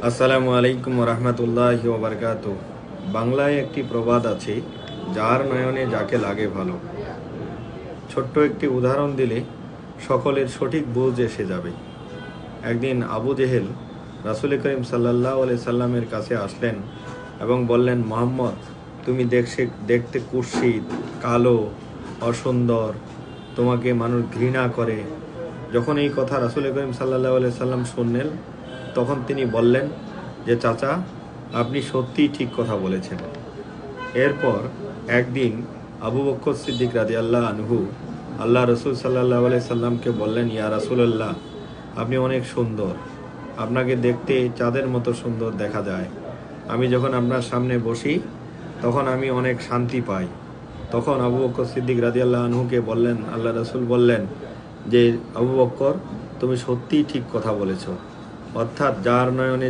আসসালামু আলাইকুম রহমতুল্লাহি ওয়া বারাকাতুহু। বাংলায় একটি প্রবাদ আছে, যার নয়নে যাকে লাগে ভালো। ছোট্ট একটি উদাহরণ দিলে সকলের সঠিক বুঝ এসে যাবে। একদিন আবু জেহেল রাসূল করিম সাল্লাল্লাহু আলাইহি সাল্লামের কাছে আসলেন এবং বললেন, মোহাম্মদ, তুমি দেখতে কুৎসিত, কালো, অসুন্দর, তোমাকে মানুষ ঘৃণা করে। যখন এই কথা রাসূল করিম সাল্লাল্লাহু আলাইহি সাল্লাম শুনলেন, তখন তিনি বললেন যে, চাচা, আপনি সত্যিই ঠিক কথা বলেছেন। এরপর একদিন আবু বকর সিদ্দিক রাদিয়াল্লাহু আনহু আল্লাহ রসুল সাল্লাল্লাহু আলাইহি সাল্লামকে বললেন, ইয়া রাসূলুল্লাহ, আপনি অনেক সুন্দর, আপনাকে দেখতে চাঁদের মতো সুন্দর দেখা যায়। আমি যখন আপনার সামনে বসি তখন আমি অনেক শান্তি পাই। তখন আবু বকর সিদ্দিক রাদিয়াল্লাহু আনহুকে বললেন, আল্লাহ রসুল বললেন যে, আবু বকর, তুমি সত্যিই ঠিক কথা বলেছ। অর্থাৎ যার নয়নে